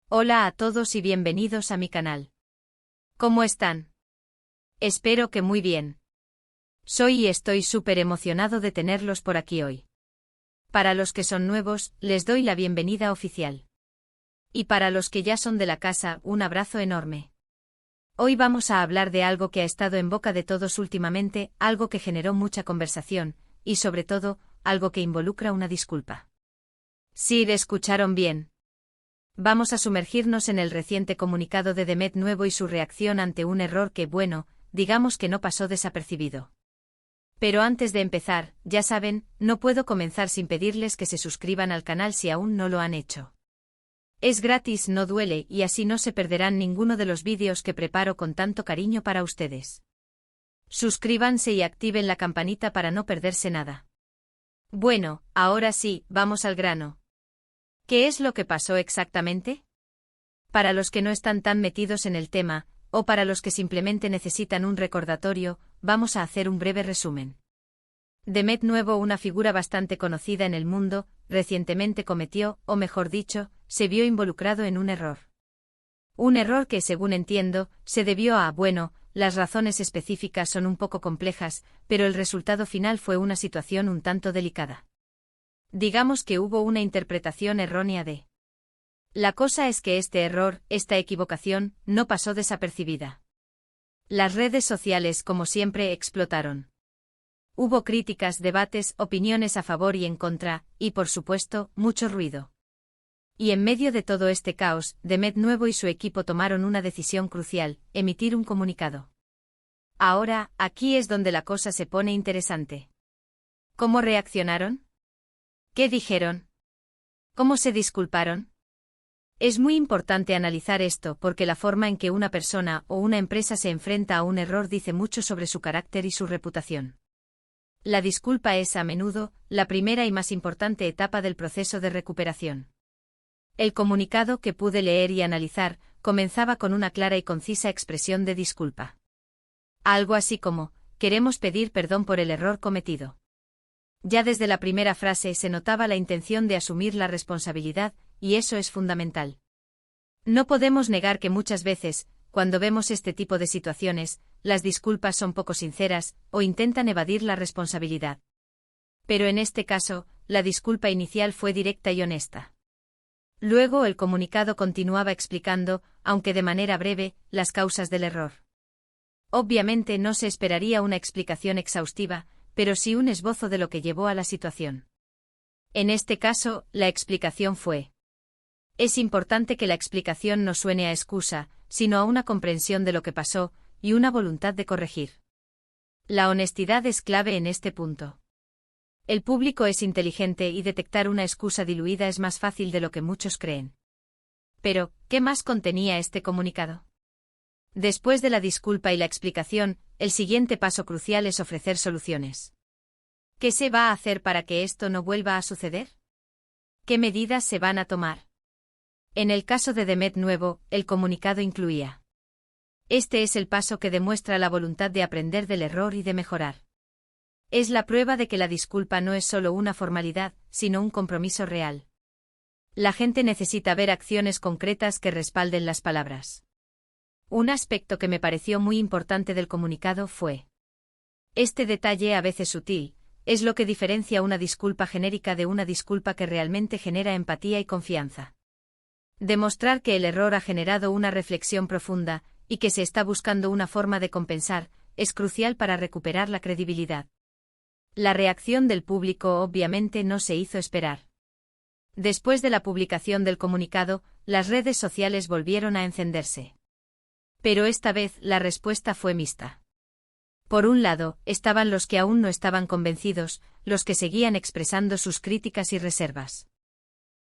Hola a todos y bienvenidos a mi canal. ¿Cómo están? Espero que muy bien. Soy y estoy súper emocionado de tenerlos por aquí hoy. Para los que son nuevos, les doy la bienvenida oficial. Y para los que ya son de la casa, un abrazo enorme. Hoy vamos a hablar de algo que ha estado en boca de todos últimamente, algo que generó mucha conversación, y sobre todo, algo que involucra una disculpa. Sí, escucharon bien. Vamos a sumergirnos en el reciente comunicado de Met Nuevo y su reacción ante un error que, bueno, digamos que no pasó desapercibido. Pero antes de empezar, ya saben, no puedo comenzar sin pedirles que se suscriban al canal si aún no lo han hecho. Es gratis, no duele y así no se perderán ninguno de los vídeos que preparo con tanto cariño para ustedes. Suscríbanse y activen la campanita para no perderse nada. Bueno, ahora sí, vamos al grano. ¿Qué es lo que pasó exactamente? Para los que no están tan metidos en el tema, o para los que simplemente necesitan un recordatorio, vamos a hacer un breve resumen. Met Nuevo, una figura bastante conocida en el mundo, recientemente cometió, o mejor dicho, se vio involucrado en un error. Un error que, según entiendo, se debió a, bueno, las razones específicas son un poco complejas, pero el resultado final fue una situación un tanto delicada. Digamos que hubo una interpretación errónea de. La cosa es que este error, esta equivocación, no pasó desapercibida. Las redes sociales, como siempre, explotaron. Hubo críticas, debates, opiniones a favor y en contra, y por supuesto, mucho ruido. Y en medio de todo este caos, Met Nuevo y su equipo tomaron una decisión crucial: emitir un comunicado. Ahora, aquí es donde la cosa se pone interesante. ¿Cómo reaccionaron? ¿Qué dijeron? ¿Cómo se disculparon? Es muy importante analizar esto porque la forma en que una persona o una empresa se enfrenta a un error dice mucho sobre su carácter y su reputación. La disculpa es, a menudo, la primera y más importante etapa del proceso de recuperación. El comunicado que pude leer y analizar comenzaba con una clara y concisa expresión de disculpa. Algo así como: queremos pedir perdón por el error cometido. Ya desde la primera frase se notaba la intención de asumir la responsabilidad, y eso es fundamental. No podemos negar que muchas veces, cuando vemos este tipo de situaciones, las disculpas son poco sinceras, o intentan evadir la responsabilidad. Pero en este caso, la disculpa inicial fue directa y honesta. Luego el comunicado continuaba explicando, aunque de manera breve, las causas del error. Obviamente no se esperaría una explicación exhaustiva, pero sí un esbozo de lo que llevó a la situación. En este caso, la explicación fue. Es importante que la explicación no suene a excusa, sino a una comprensión de lo que pasó, y una voluntad de corregir. La honestidad es clave en este punto. El público es inteligente y detectar una excusa diluida es más fácil de lo que muchos creen. Pero, ¿qué más contenía este comunicado? Después de la disculpa y la explicación, el siguiente paso crucial es ofrecer soluciones. ¿Qué se va a hacer para que esto no vuelva a suceder? ¿Qué medidas se van a tomar? En el caso de Met Nuevo, el comunicado incluía. Este es el paso que demuestra la voluntad de aprender del error y de mejorar. Es la prueba de que la disculpa no es solo una formalidad, sino un compromiso real. La gente necesita ver acciones concretas que respalden las palabras. Un aspecto que me pareció muy importante del comunicado fue. Este detalle, a veces sutil, es lo que diferencia una disculpa genérica de una disculpa que realmente genera empatía y confianza. Demostrar que el error ha generado una reflexión profunda, y que se está buscando una forma de compensar, es crucial para recuperar la credibilidad. La reacción del público obviamente no se hizo esperar. Después de la publicación del comunicado, las redes sociales volvieron a encenderse. Pero esta vez la respuesta fue mixta. Por un lado, estaban los que aún no estaban convencidos, los que seguían expresando sus críticas y reservas.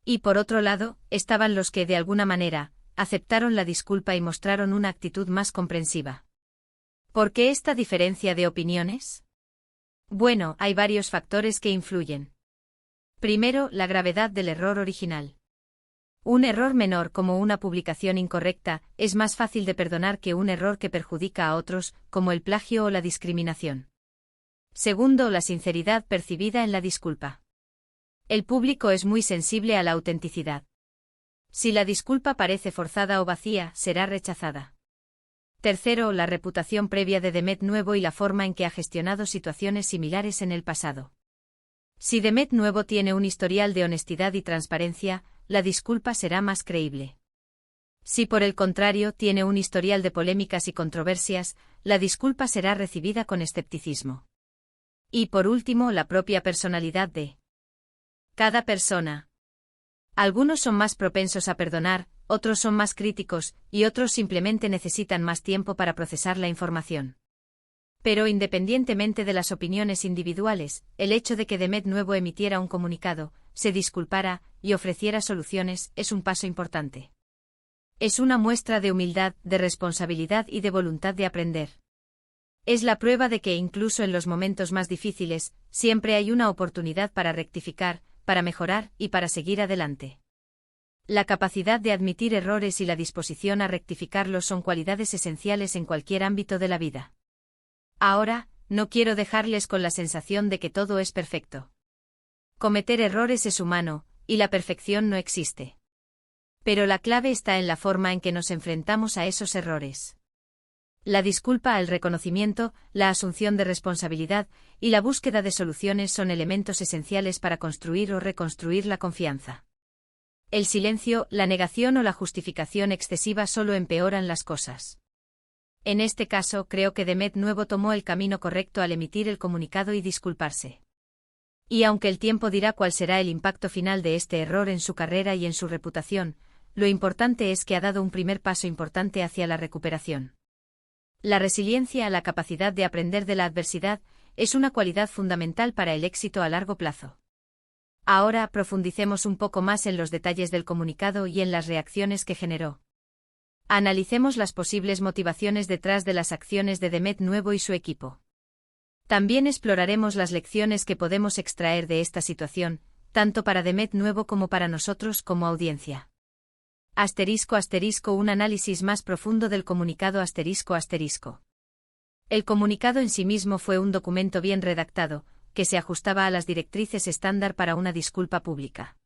Y por otro lado, estaban los que, de alguna manera, aceptaron la disculpa y mostraron una actitud más comprensiva. ¿Por qué esta diferencia de opiniones? Bueno, hay varios factores que influyen. Primero, la gravedad del error original. Un error menor como una publicación incorrecta es más fácil de perdonar que un error que perjudica a otros, como el plagio o la discriminación. Segundo, la sinceridad percibida en la disculpa. El público es muy sensible a la autenticidad. Si la disculpa parece forzada o vacía, será rechazada. Tercero, la reputación previa de Demet Nuevo y la forma en que ha gestionado situaciones similares en el pasado. Si Demet Nuevo tiene un historial de honestidad y transparencia, la disculpa será más creíble. Si por el contrario tiene un historial de polémicas y controversias, la disculpa será recibida con escepticismo. Y por último, la propia personalidad de cada persona. Algunos son más propensos a perdonar, otros son más críticos, y otros simplemente necesitan más tiempo para procesar la información. Pero independientemente de las opiniones individuales, el hecho de que Demet Nuevo emitiera un comunicado, se disculpara y ofreciera soluciones es un paso importante. Es una muestra de humildad, de responsabilidad y de voluntad de aprender. Es la prueba de que incluso en los momentos más difíciles, siempre hay una oportunidad para rectificar, para mejorar y para seguir adelante. La capacidad de admitir errores y la disposición a rectificarlos son cualidades esenciales en cualquier ámbito de la vida. Ahora, no quiero dejarles con la sensación de que todo es perfecto. Cometer errores es humano, y la perfección no existe. Pero la clave está en la forma en que nos enfrentamos a esos errores. La disculpa, el reconocimiento, la asunción de responsabilidad y la búsqueda de soluciones son elementos esenciales para construir o reconstruir la confianza. El silencio, la negación o la justificación excesiva solo empeoran las cosas. En este caso, creo que Demet Nuevo tomó el camino correcto al emitir el comunicado y disculparse. Y aunque el tiempo dirá cuál será el impacto final de este error en su carrera y en su reputación, lo importante es que ha dado un primer paso importante hacia la recuperación. La resiliencia, la capacidad de aprender de la adversidad, es una cualidad fundamental para el éxito a largo plazo. Ahora profundicemos un poco más en los detalles del comunicado y en las reacciones que generó. Analicemos las posibles motivaciones detrás de las acciones de Demet Nuevo y su equipo. También exploraremos las lecciones que podemos extraer de esta situación, tanto para Demet Nuevo como para nosotros como audiencia. *** Un análisis más profundo del comunicado ***. El comunicado en sí mismo fue un documento bien redactado, que se ajustaba a las directrices estándar para una disculpa pública.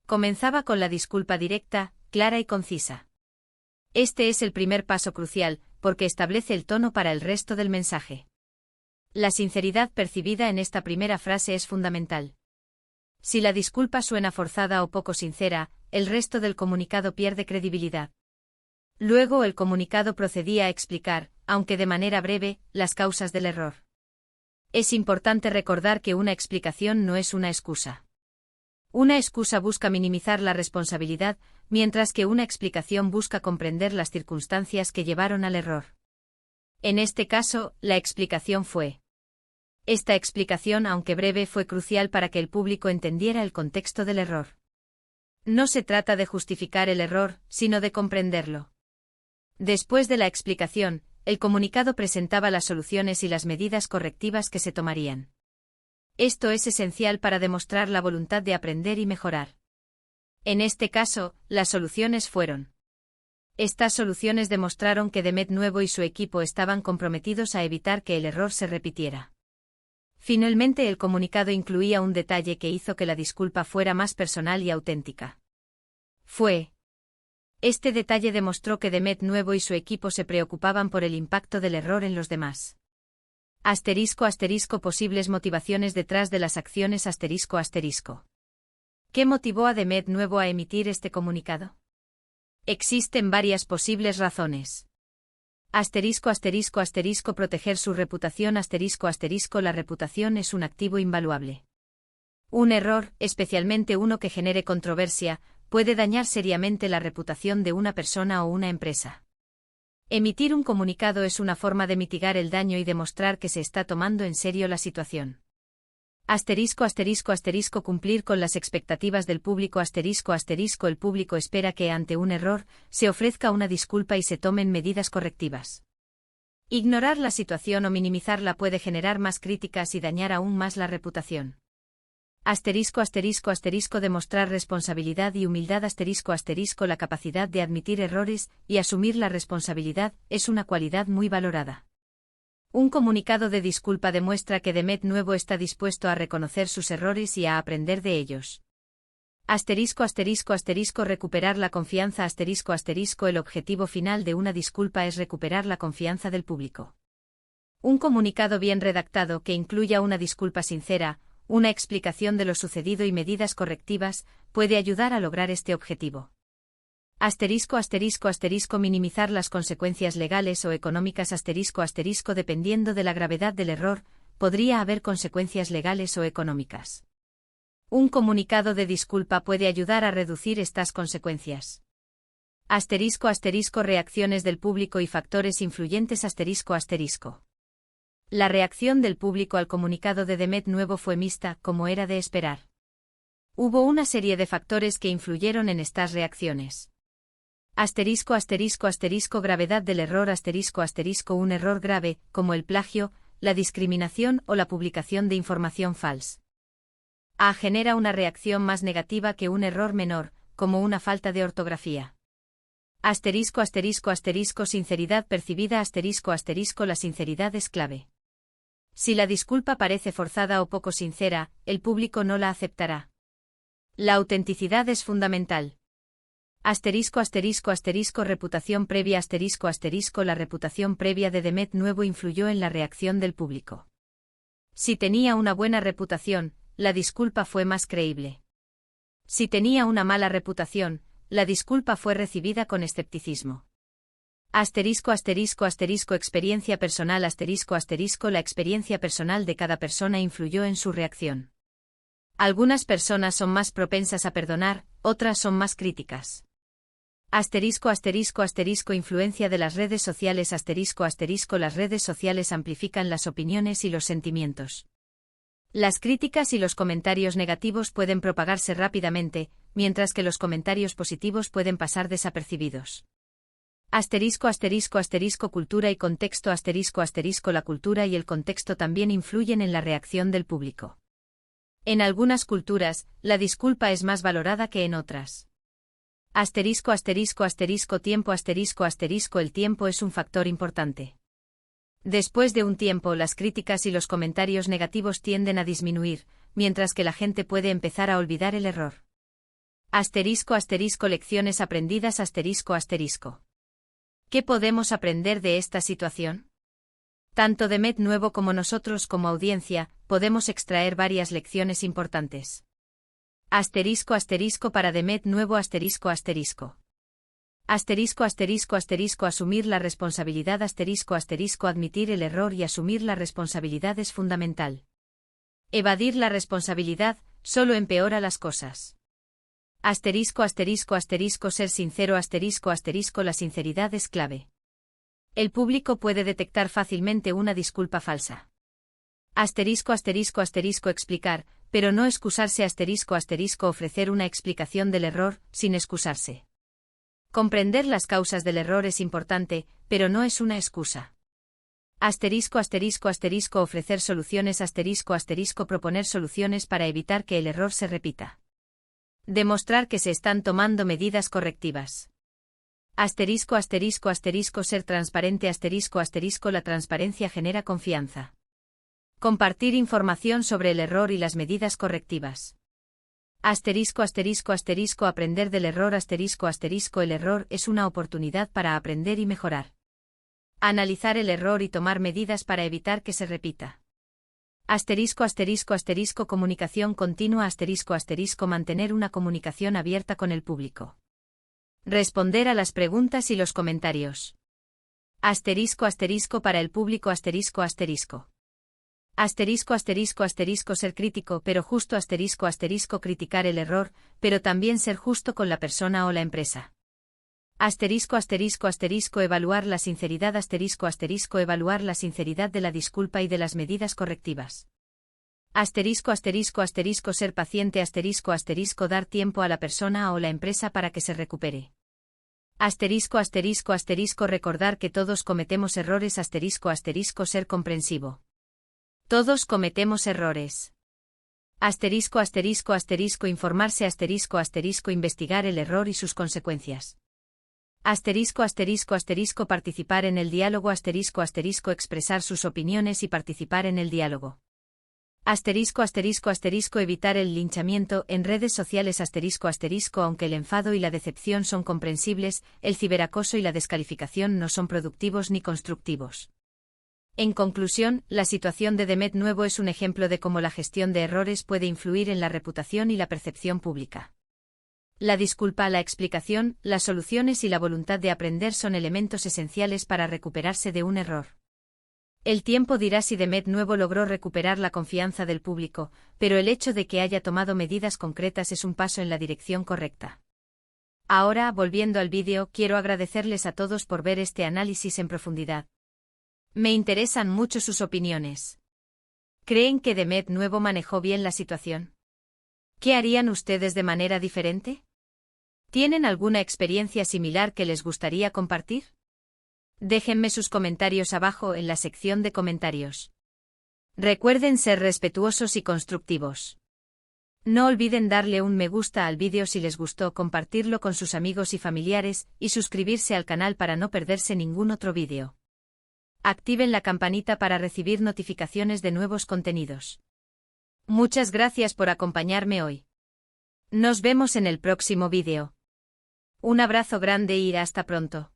Comenzaba con la disculpa directa, clara y concisa. Este es el primer paso crucial, porque establece el tono para el resto del mensaje. La sinceridad percibida en esta primera frase es fundamental. Si la disculpa suena forzada o poco sincera, el resto del comunicado pierde credibilidad. Luego el comunicado procedía a explicar, aunque de manera breve, las causas del error. Es importante recordar que una explicación no es una excusa. Una excusa busca minimizar la responsabilidad, mientras que una explicación busca comprender las circunstancias que llevaron al error. En este caso, la explicación fue. Esta explicación, aunque breve, fue crucial para que el público entendiera el contexto del error. No se trata de justificar el error, sino de comprenderlo. Después de la explicación, el comunicado presentaba las soluciones y las medidas correctivas que se tomarían. Esto es esencial para demostrar la voluntad de aprender y mejorar. En este caso, las soluciones fueron. Estas soluciones demostraron que Demet Nuevo y su equipo estaban comprometidos a evitar que el error se repitiera. Finalmente, el comunicado incluía un detalle que hizo que la disculpa fuera más personal y auténtica. Este detalle demostró que Demet Nuevo y su equipo se preocupaban por el impacto del error en los demás. *** Posibles motivaciones detrás de las acciones ***. ¿Qué motivó a Demet Nuevo a emitir este comunicado? Existen varias posibles razones. Proteger su reputación La reputación es un activo invaluable. Un error, especialmente uno que genere controversia, puede dañar seriamente la reputación de una persona o una empresa. Emitir un comunicado es una forma de mitigar el daño y demostrar que se está tomando en serio la situación. Cumplir con las expectativas del público El público espera que ante un error, se ofrezca una disculpa y se tomen medidas correctivas. Ignorar la situación o minimizarla puede generar más críticas y dañar aún más la reputación. Demostrar responsabilidad y humildad La capacidad de admitir errores y asumir la responsabilidad es una cualidad muy valorada. Un comunicado de disculpa demuestra que Demet Nuevo está dispuesto a reconocer sus errores y a aprender de ellos. Asterisco asterisco asterisco recuperar la confianza asterisco asterisco el objetivo final de una disculpa es recuperar la confianza del público. Un comunicado bien redactado que incluya una disculpa sincera, una explicación de lo sucedido y medidas correctivas, puede ayudar a lograr este objetivo. Asterisco asterisco asterisco minimizar las consecuencias legales o económicas asterisco asterisco dependiendo de la gravedad del error, podría haber consecuencias legales o económicas. Un comunicado de disculpa puede ayudar a reducir estas consecuencias. Asterisco asterisco reacciones del público y factores influyentes asterisco asterisco. La reacción del público al comunicado de Demet Nuevo fue mixta, como era de esperar. Hubo una serie de factores que influyeron en estas reacciones. Asterisco asterisco asterisco gravedad del error asterisco asterisco un error grave, como el plagio, la discriminación o la publicación de información falsa. A genera una reacción más negativa que un error menor, como una falta de ortografía. Asterisco asterisco asterisco sinceridad percibida asterisco asterisco la sinceridad es clave. Si la disculpa parece forzada o poco sincera, el público no la aceptará. La autenticidad es fundamental. Asterisco asterisco asterisco reputación previa asterisco asterisco la reputación previa de Demet Nuevo influyó en la reacción del público. Si tenía una buena reputación, la disculpa fue más creíble. Si tenía una mala reputación, la disculpa fue recibida con escepticismo. Asterisco asterisco asterisco experiencia personal asterisco asterisco la experiencia personal de cada persona influyó en su reacción. Algunas personas son más propensas a perdonar, otras son más críticas. Asterisco asterisco asterisco influencia de las redes sociales asterisco asterisco las redes sociales amplifican las opiniones y los sentimientos. Las críticas y los comentarios negativos pueden propagarse rápidamente, mientras que los comentarios positivos pueden pasar desapercibidos. Asterisco asterisco asterisco cultura y contexto asterisco asterisco la cultura y el contexto también influyen en la reacción del público. En algunas culturas, la disculpa es más valorada que en otras. Asterisco asterisco asterisco tiempo asterisco asterisco el tiempo es un factor importante. Después de un tiempo las críticas y los comentarios negativos tienden a disminuir, mientras que la gente puede empezar a olvidar el error. Asterisco asterisco lecciones aprendidas asterisco asterisco. ¿Qué podemos aprender de esta situación? Tanto Demet Nuevo como nosotros como audiencia, podemos extraer varias lecciones importantes. Asterisco asterisco para Demet Nuevo asterisco asterisco. Asterisco asterisco asterisco asumir la responsabilidad asterisco asterisco admitir el error y asumir la responsabilidad es fundamental. Evadir la responsabilidad solo empeora las cosas. Asterisco asterisco asterisco ser sincero asterisco asterisco la sinceridad es clave. El público puede detectar fácilmente una disculpa falsa. Asterisco asterisco asterisco explicar, pero no excusarse asterisco asterisco ofrecer una explicación del error, sin excusarse. Comprender las causas del error es importante, pero no es una excusa. Asterisco asterisco asterisco ofrecer soluciones asterisco asterisco proponer soluciones para evitar que el error se repita. Demostrar que se están tomando medidas correctivas. Asterisco asterisco asterisco ser transparente asterisco asterisco la transparencia genera confianza. Compartir información sobre el error y las medidas correctivas. Asterisco asterisco asterisco aprender del error asterisco asterisco el error es una oportunidad para aprender y mejorar. Analizar el error y tomar medidas para evitar que se repita. Asterisco asterisco asterisco comunicación continua asterisco asterisco mantener una comunicación abierta con el público. Responder a las preguntas y los comentarios. Asterisco asterisco para el público asterisco asterisco. Asterisco asterisco asterisco ser crítico pero justo asterisco asterisco criticar el error, pero también ser justo con la persona o la empresa. Asterisco asterisco asterisco evaluar la sinceridad asterisco asterisco evaluar la sinceridad de la disculpa y de las medidas correctivas. Asterisco asterisco asterisco ser paciente asterisco asterisco dar tiempo a la persona o la empresa para que se recupere. Asterisco asterisco asterisco recordar que todos cometemos errores asterisco asterisco ser comprensivo. Todos cometemos errores. Asterisco asterisco asterisco informarse asterisco asterisco investigar el error y sus consecuencias. Asterisco asterisco asterisco participar en el diálogo asterisco asterisco expresar sus opiniones y participar en el diálogo. Evitar el linchamiento en redes sociales aunque el enfado y la decepción son comprensibles, el ciberacoso y la descalificación no son productivos ni constructivos. En conclusión, la situación de Demet Nuevo es un ejemplo de cómo la gestión de errores puede influir en la reputación y la percepción pública. La disculpa, la explicación, las soluciones y la voluntad de aprender son elementos esenciales para recuperarse de un error. El tiempo dirá si Demet Nuevo logró recuperar la confianza del público, pero el hecho de que haya tomado medidas concretas es un paso en la dirección correcta. Ahora, volviendo al vídeo, quiero agradecerles a todos por ver este análisis en profundidad. Me interesan mucho sus opiniones. ¿Creen que Demet Nuevo manejó bien la situación? ¿Qué harían ustedes de manera diferente? ¿Tienen alguna experiencia similar que les gustaría compartir? Déjenme sus comentarios abajo en la sección de comentarios. Recuerden ser respetuosos y constructivos. No olviden darle un me gusta al vídeo si les gustó, compartirlo con sus amigos y familiares, y suscribirse al canal para no perderse ningún otro vídeo. Activen la campanita para recibir notificaciones de nuevos contenidos. Muchas gracias por acompañarme hoy. Nos vemos en el próximo vídeo. Un abrazo grande y hasta pronto.